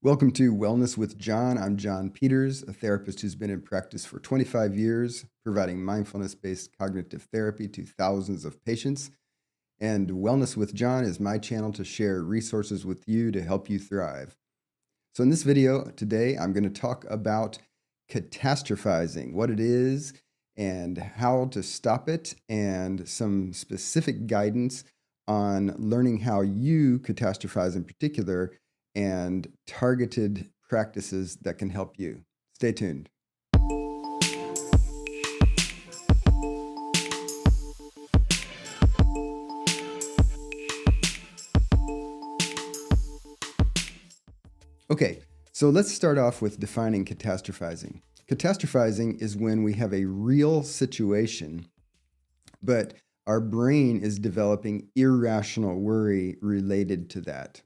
Welcome to Wellness with John. I'm John Peters, a therapist who's been in practice for 25 years, providing mindfulness based cognitive therapy to thousands of patients. And Wellness with John is my channel to share resources with you to help you thrive. So, in this video today, I'm going to talk about catastrophizing, what it is, and how to stop it, and some specific guidance on learning how you catastrophize in particular and targeted practices that can help you. Stay tuned. Okay, so let's start off with defining catastrophizing. Catastrophizing is when we have a real situation, but our brain is developing irrational worry related to that.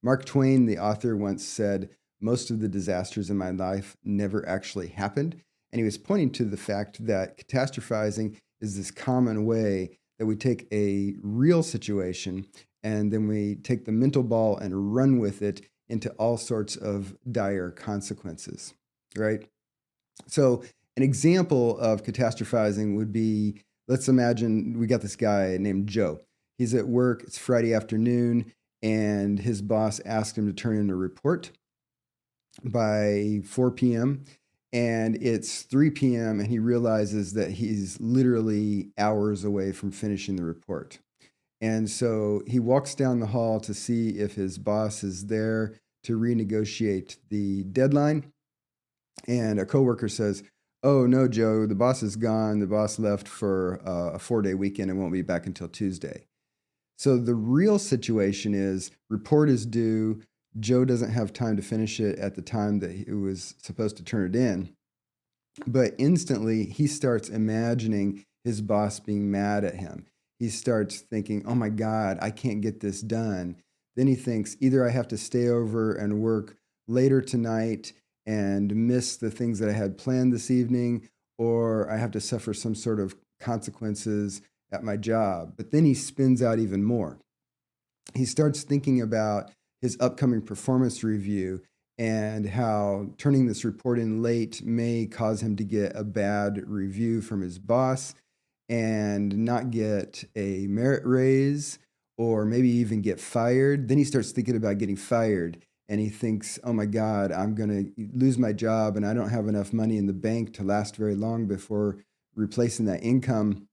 Mark Twain, the author, once said, "Most of the disasters in my life never actually happened." And he was pointing to the fact that catastrophizing is this common way that we take a real situation and then we take the mental ball and run with it into all sorts of dire consequences, right? So, an example of catastrophizing would be, let's imagine we got this guy named Joe. He's at work, it's Friday afternoon, and his boss asked him to turn in a report by 4 p.m. And it's 3 p.m. and he realizes that he's literally hours away from finishing the report. And so he walks down the hall to see if his boss is there to renegotiate the deadline. And a coworker says, "Oh, no, Joe, the boss is gone. The boss left for a 4-day weekend and won't be back until Tuesday." So the real situation is report is due. Joe doesn't have time to finish it at the time that he was supposed to turn it in. But instantly he starts imagining his boss being mad at him. He starts thinking, "Oh my God, I can't get this done." Then he thinks either I have to stay over and work later tonight and miss the things that I had planned this evening, or I have to suffer some sort of consequences at my job. But then he spins out even more. He starts thinking about his upcoming performance review and how turning this report in late may cause him to get a bad review from his boss and not get a merit raise or maybe even get fired. Then he starts thinking about getting fired and he thinks, "Oh my God, I'm going to lose my job and I don't have enough money in the bank to last very long before replacing that income.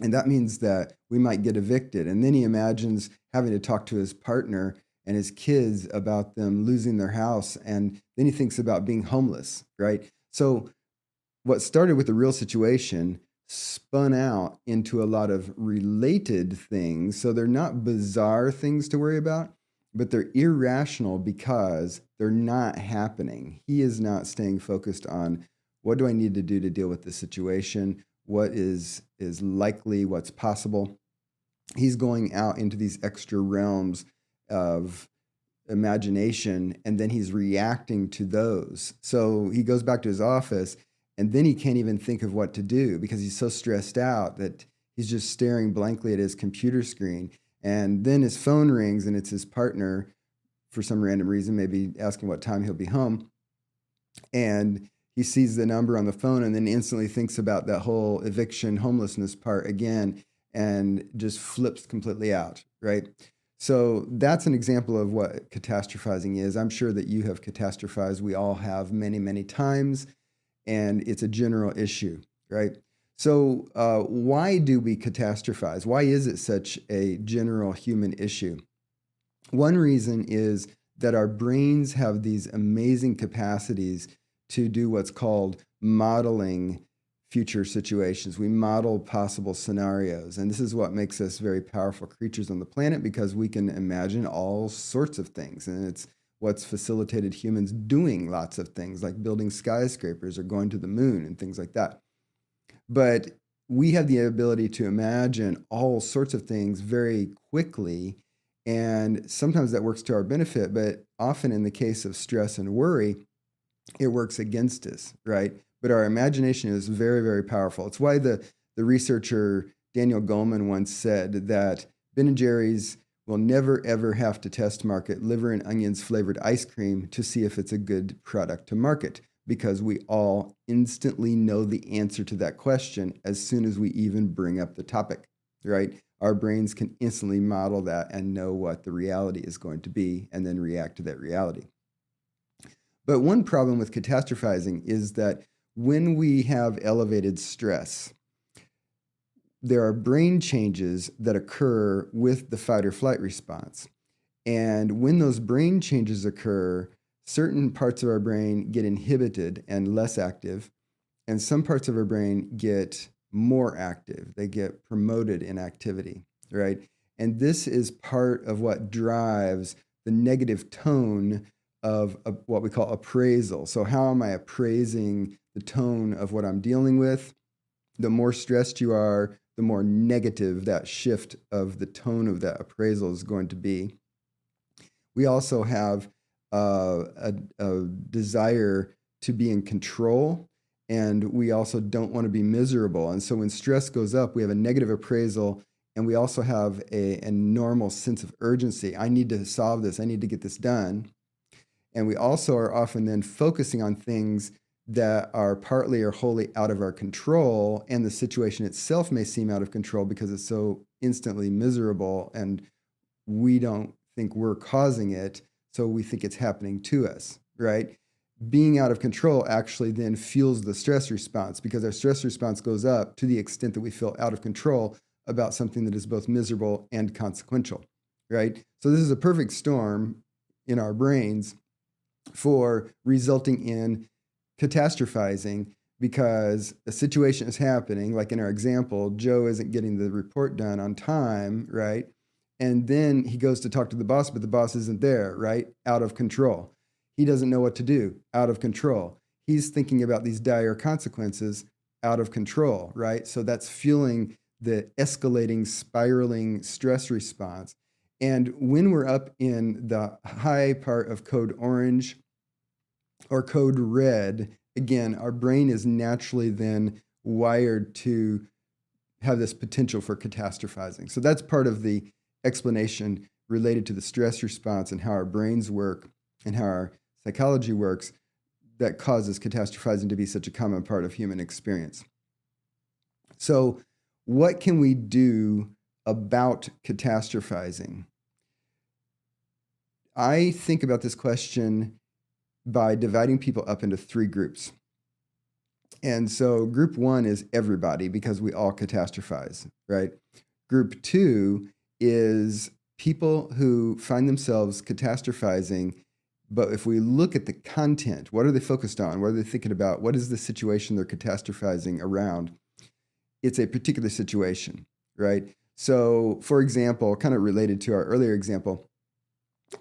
And that means that we might get evicted." And then he imagines having to talk to his partner and his kids about them losing their house. And then he thinks about being homeless, right? So what started with a real situation spun out into a lot of related things. So they're not bizarre things to worry about, but they're irrational because they're not happening. He is not staying focused on what do I need to do to deal with this situation? What is likely, what's possible. He's going out into these extra realms of imagination and then he's reacting to those. So he goes back to his office and then he can't even think of what to do because he's so stressed out that he's just staring blankly at his computer screen. And then his phone rings and it's his partner for some random reason, maybe asking what time he'll be home. And he sees the number on the phone and then instantly thinks about that whole eviction homelessness part again and just flips completely out, right? So that's an example of what catastrophizing is. I'm sure that you have catastrophized. We all have many, many times, and it's a general issue, right? So why do we catastrophize? Why is it such a general human issue? One reason is that our brains have these amazing capacities to do what's called modeling future situations. We model possible scenarios. And this is what makes us very powerful creatures on the planet because we can imagine all sorts of things. And it's what's facilitated humans doing lots of things like building skyscrapers or going to the moon and things like that. But we have the ability to imagine all sorts of things very quickly. And sometimes that works to our benefit, but often in the case of stress and worry, it works against us, right? But our imagination is very, very powerful. It's why the researcher Daniel Goleman once said that Ben and Jerry's will never, ever have to test market liver and onions flavored ice cream to see if it's a good product to market, because we all instantly know the answer to that question as soon as we even bring up the topic, right? Our brains can instantly model that and know what the reality is going to be and then react to that reality. But one problem with catastrophizing is that when we have elevated stress, there are brain changes that occur with the fight or flight response. And when those brain changes occur, certain parts of our brain get inhibited and less active, and some parts of our brain get more active. They get promoted in activity, right? And this is part of what drives the negative tone of what we call appraisal. So how am I appraising the tone of what I'm dealing with? The more stressed you are, the more negative that shift of the tone of that appraisal is going to be. We also have a desire to be in control, and we also don't want to be miserable. And so when stress goes up, we have a negative appraisal, and we also have a normal sense of urgency. I need to solve this. I need to get this done. And we also are often then focusing on things that are partly or wholly out of our control, and the situation itself may seem out of control because it's so instantly miserable, and we don't think we're causing it, so we think it's happening to us, right? Being out of control actually then fuels the stress response, because our stress response goes up to the extent that we feel out of control about something that is both miserable and consequential, right? So this is a perfect storm in our brains for resulting in catastrophizing, because a situation is happening, like in our example, Joe isn't getting the report done on time, right? And then he goes to talk to the boss, but the boss isn't there, right? Out of control. He doesn't know what to do, out of control. He's thinking about these dire consequences, out of control, right? So that's fueling the escalating, spiraling stress response. And when we're up in the high part of code orange or code red, again, our brain is naturally then wired to have this potential for catastrophizing. So that's part of the explanation related to the stress response and how our brains work and how our psychology works that causes catastrophizing to be such a common part of human experience. So what can we do about catastrophizing? I think about this question by dividing people up into three groups. And so group one is everybody, because we all catastrophize, right? Group two is people who find themselves catastrophizing, but if we look at the content, what are they focused on? What are they thinking about? What is the situation they're catastrophizing around? It's a particular situation, right? So, for example, kind of related to our earlier example,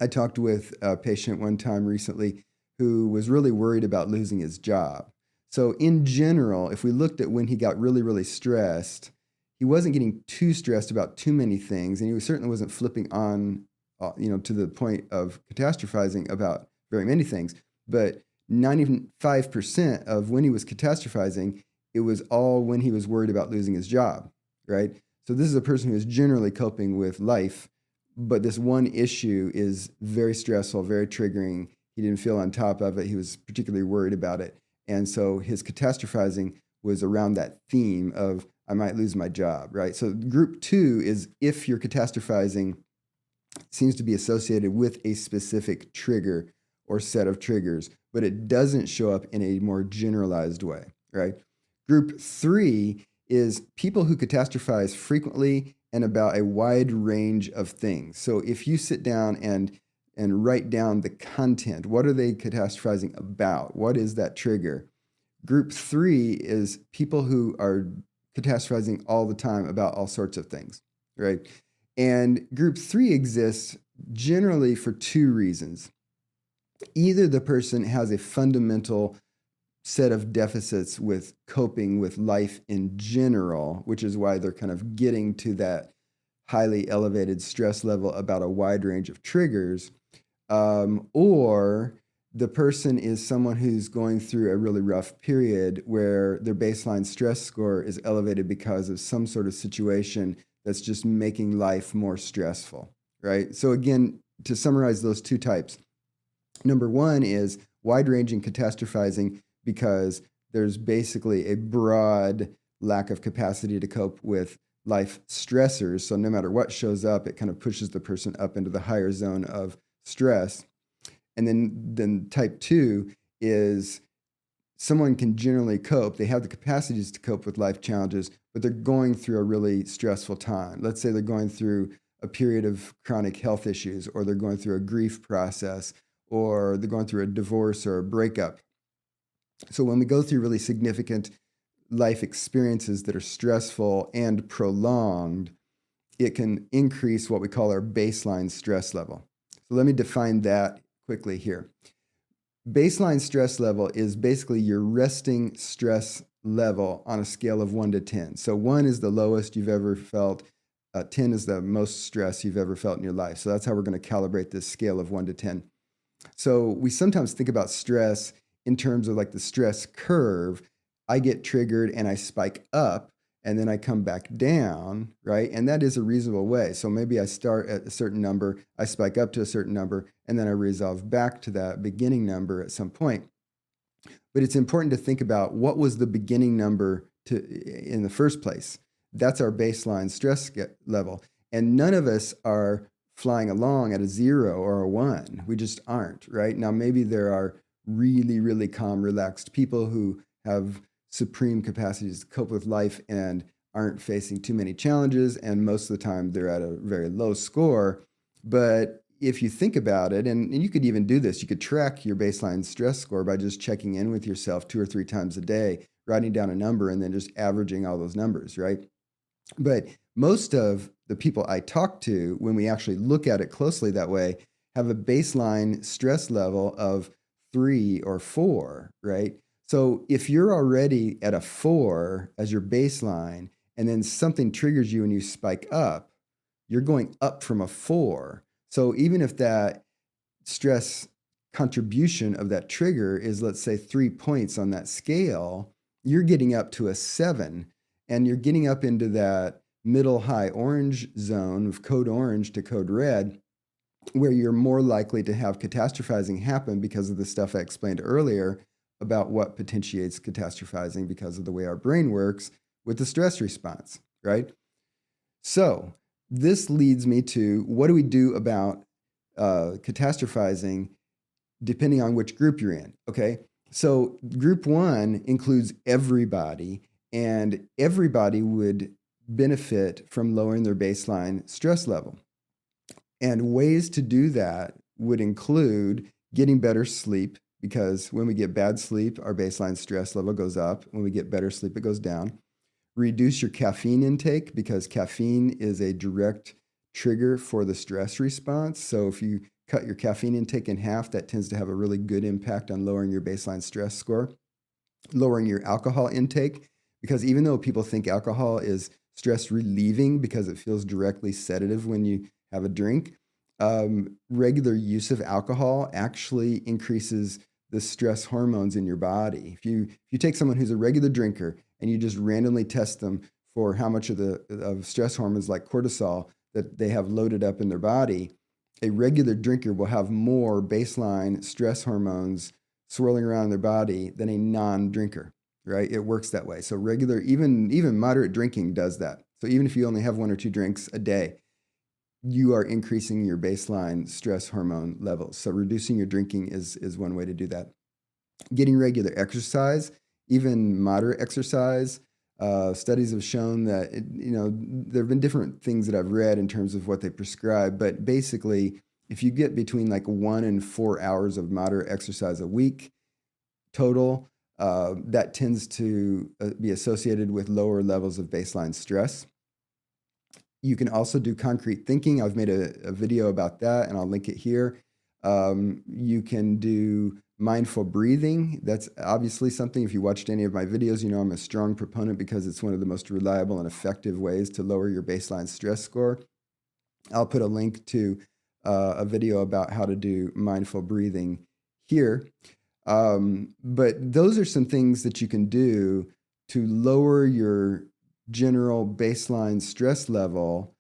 I talked with a patient one time recently who was really worried about losing his job. So in general, if we looked at when he got really, really stressed, he wasn't getting too stressed about too many things, and he certainly wasn't flipping on, to the point of catastrophizing about very many things. But 95% of when he was catastrophizing, it was all when he was worried about losing his job, right? So this is a person who is generally coping with life, but this one issue is very stressful, very triggering. He didn't feel on top of it. He was particularly worried about it. And so his catastrophizing was around that theme of, I might lose my job, right? So group two is if your catastrophizing seems to be associated with a specific trigger or set of triggers, but it doesn't show up in a more generalized way, right? Group three is people who catastrophize frequently and about a wide range of things. So if you sit down and write down the content, what are they catastrophizing about? What is that trigger? Group three is people who are catastrophizing all the time about all sorts of things, right? And group three exists generally for two reasons. Either the person has a fundamental set of deficits with coping with life in general, which is why they're kind of getting to that highly elevated stress level about a wide range of triggers, or the person is someone who's going through a really rough period where their baseline stress score is elevated because of some sort of situation that's just making life more stressful, right? So again, to summarize those two types, number one is wide-ranging catastrophizing because there's basically a broad lack of capacity to cope with life stressors. So no matter what shows up, it kind of pushes the person up into the higher zone of stress. And then type two is someone can generally cope. They have the capacities to cope with life challenges, but they're going through a really stressful time. Let's say they're going through a period of chronic health issues, or they're going through a grief process, or they're going through a divorce or a breakup. So when we go through really significant life experiences that are stressful and prolonged, it can increase what we call our baseline stress level. So let me define that quickly here. Baseline stress level is basically your resting stress level on a scale of 1 to 10. So 1 is the lowest you've ever felt. 10 is the most stress you've ever felt in your life. So that's how we're going to calibrate this scale of 1 to 10. So we sometimes think about stress in terms of like the stress curve. I get triggered and I spike up, and then I come back down, right? And that is a reasonable way. So maybe I start at a certain number, I spike up to a certain number, and then I resolve back to that beginning number at some point. But it's important to think about what was the beginning number in the first place. That's our baseline stress level. And none of us are flying along at a 0 or a 1. We just aren't, right? Now, maybe there are really, really calm, relaxed people who have supreme capacities to cope with life and aren't facing too many challenges, and most of the time they're at a very low score. But if you think about it, and you could even do this, you could track your baseline stress score by just checking in with yourself 2 or 3 times a day, writing down a number, and then just averaging all those numbers, right? But most of the people I talk to, when we actually look at it closely that way, have a baseline stress level of 3 or 4, right? So if you're already at a 4 as your baseline, and then something triggers you and you spike up, you're going up from a 4. So even if that stress contribution of that trigger is, let's say, 3 points on that scale, you're getting up to a 7, and you're getting up into that middle high orange zone of code orange to code red, where you're more likely to have catastrophizing happen because of the stuff I explained earlier about what potentiates catastrophizing because of the way our brain works with the stress response, right? So this leads me to, what do we do about catastrophizing depending on which group you're in, okay? So group 1 includes everybody, and everybody would benefit from lowering their baseline stress level. And ways to do that would include getting better sleep, because when we get bad sleep, our baseline stress level goes up. When we get better sleep, it goes down. Reduce your caffeine intake, because caffeine is a direct trigger for the stress response. So if you cut your caffeine intake in half, that tends to have a really good impact on lowering your baseline stress score. Lowering your alcohol intake, because even though people think alcohol is stress relieving because it feels directly sedative when you have a drink, regular use of alcohol actually increases the stress hormones in your body. If you take someone who's a regular drinker and you just randomly test them for how much of stress hormones like cortisol that they have loaded up in their body, a regular drinker will have more baseline stress hormones swirling around their body than a non-drinker, right? It works that way. So regular, even moderate drinking does that. So even if you only have 1 or 2 drinks a day, you are increasing your baseline stress hormone levels. So reducing your drinking is one way to do that. Getting regular exercise, even moderate exercise. Studies have shown that, there have been different things that I've read in terms of what they prescribe, but basically, if you get between like 1 and 4 hours of moderate exercise a week total, that tends to be associated with lower levels of baseline stress. You can also do concrete thinking. I've made a video about that, and I'll link it here. You can do mindful breathing. That's obviously something, if you watched any of my videos, you know I'm a strong proponent because it's one of the most reliable and effective ways to lower your baseline stress score. I'll put a link to a video about how to do mindful breathing here. But those are some things that you can do to lower your general baseline stress level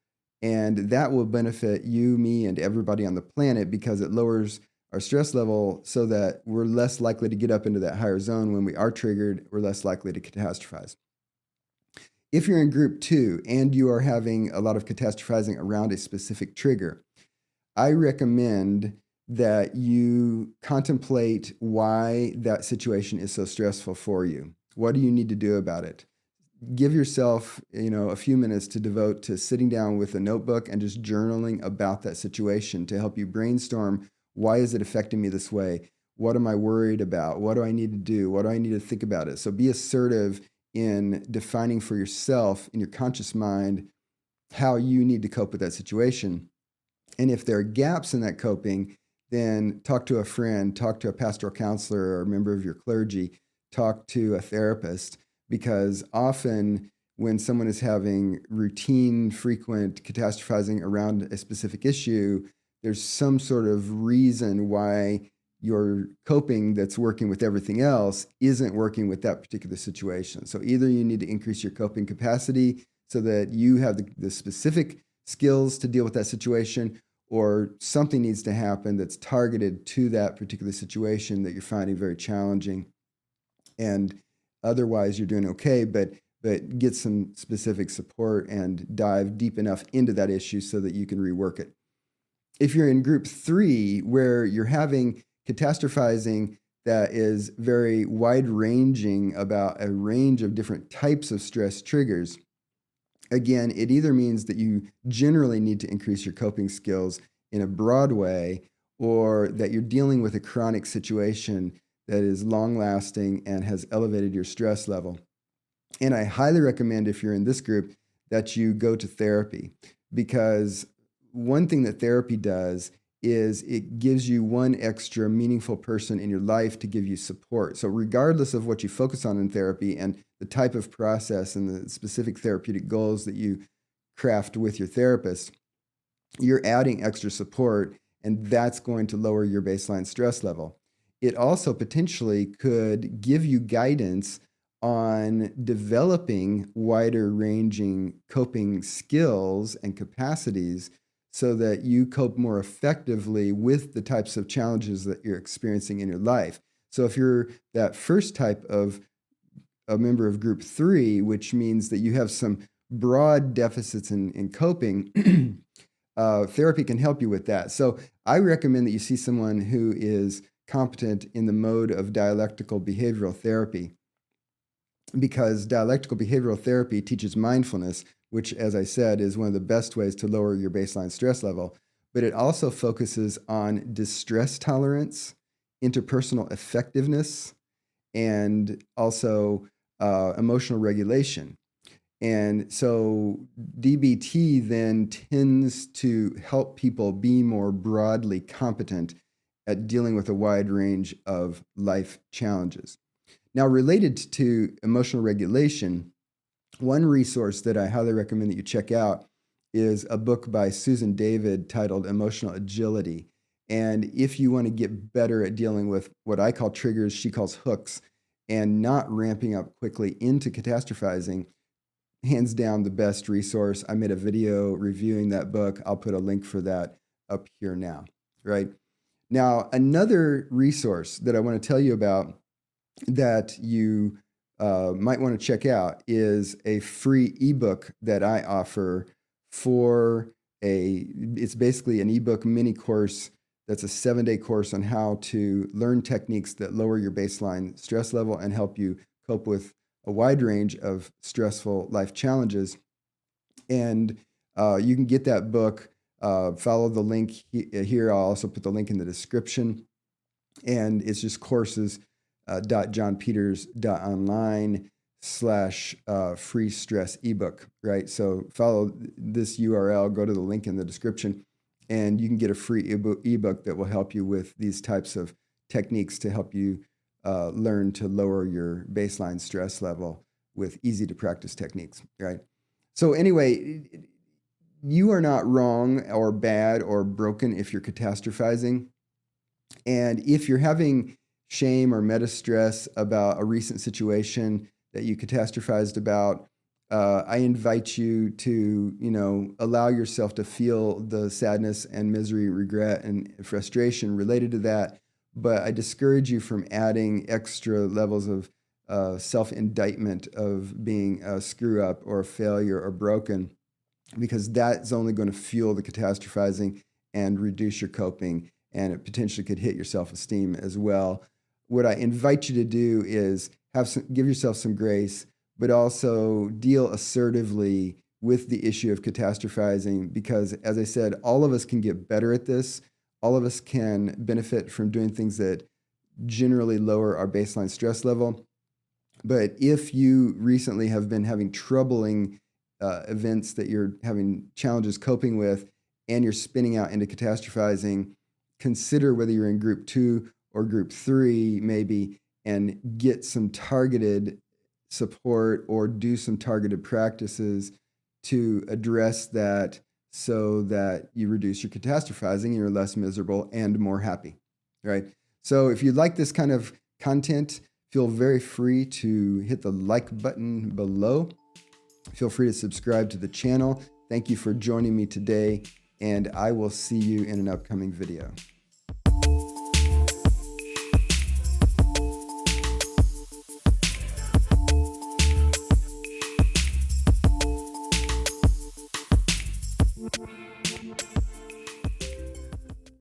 And that will benefit you, me, and everybody on the planet because it lowers our stress level so that we're less likely to get up into that higher zone. When we are triggered, we're less likely to catastrophize. If you're in group 2 and you are having a lot of catastrophizing around a specific trigger, I recommend that you contemplate why that situation is so stressful for you. What do you need to do about it? Give yourself, a few minutes to devote to sitting down with a notebook and just journaling about that situation to help you brainstorm, why is it affecting me this way? What am I worried about? What do I need to do? What do I need to think about it? So be assertive in defining for yourself in your conscious mind how you need to cope with that situation. And if there are gaps in that coping, then talk to a friend, talk to a pastoral counselor or a member of your clergy, talk to a therapist, because often when someone is having routine, frequent catastrophizing around a specific issue, there's some sort of reason why your coping that's working with everything else isn't working with that particular situation. So either you need to increase your coping capacity so that you have the specific skills to deal with that situation, or something needs to happen that's targeted to that particular situation that you're finding very challenging. And otherwise, you're doing okay, but get some specific support and dive deep enough into that issue so that you can rework it. If you're in group 3, where you're having catastrophizing that is very wide-ranging about a range of different types of stress triggers, again, it either means that you generally need to increase your coping skills in a broad way, or that you're dealing with a chronic situation that is long-lasting and has elevated your stress level. And I highly recommend, if you're in this group, that you go to therapy, because one thing that therapy does is it gives you one extra meaningful person in your life to give you support. So regardless of what you focus on in therapy and the type of process and the specific therapeutic goals that you craft with your therapist, you're adding extra support, and that's going to lower your baseline stress level. It also potentially could give you guidance on developing wider ranging coping skills and capacities so that you cope more effectively with the types of challenges that you're experiencing in your life. So if you're that first type of a member of group 3, which means that you have some broad deficits in coping, therapy can help you with that. So I recommend that you see someone who is competent in the mode of dialectical behavioral therapy, because dialectical behavioral therapy teaches mindfulness, which, as I said, is one of the best ways to lower your baseline stress level. But it also focuses on distress tolerance, interpersonal effectiveness, and also emotional regulation. And so DBT then tends to help people be more broadly competent at dealing with a wide range of life challenges. Now, related to emotional regulation, one resource that I highly recommend that you check out is a book by Susan David titled Emotional Agility. And if you want to get better at dealing with what I call triggers, she calls hooks, and not ramping up quickly into catastrophizing, hands down the best resource. I made a video reviewing that book. I'll put a link for that up here now, right? Now, another resource that I want to tell you about that you might want to check out is a free ebook that I offer it's basically an ebook mini course that's a 7-day course on how to learn techniques that lower your baseline stress level and help you cope with a wide range of stressful life challenges. And you can get that book, follow the link here. I'll also put the link in the description. And it's just courses.johnpeters.online/free stress ebook, right? So follow this URL, go to the link in the description, and you can get a free ebook that will help you with these types of techniques to help you learn to lower your baseline stress level with easy to practice techniques, right? So anyway, you are not wrong or bad or broken if you're catastrophizing. And if you're having shame or meta stress about a recent situation that you catastrophized about, I invite you to, allow yourself to feel the sadness and misery, regret, and frustration related to that. But I discourage you from adding extra levels of self-indictment of being a screw up or a failure or broken, because that's only going to fuel the catastrophizing and reduce your coping, and it potentially could hit your self-esteem as well. What I invite you to do is give yourself some grace, but also deal assertively with the issue of catastrophizing, because, as I said, all of us can get better at this. All of us can benefit from doing things that generally lower our baseline stress level. But if you recently have been having troubling events that you're having challenges coping with, and you're spinning out into catastrophizing, consider whether you're in group 2 or group 3 maybe, and get some targeted support or do some targeted practices to address that, so that you reduce your catastrophizing and you're less miserable and more happy, right? So if you like this kind of content, feel very free to hit the like button below. Feel free to subscribe to the channel. Thank you for joining me today, and I will see you in an upcoming video.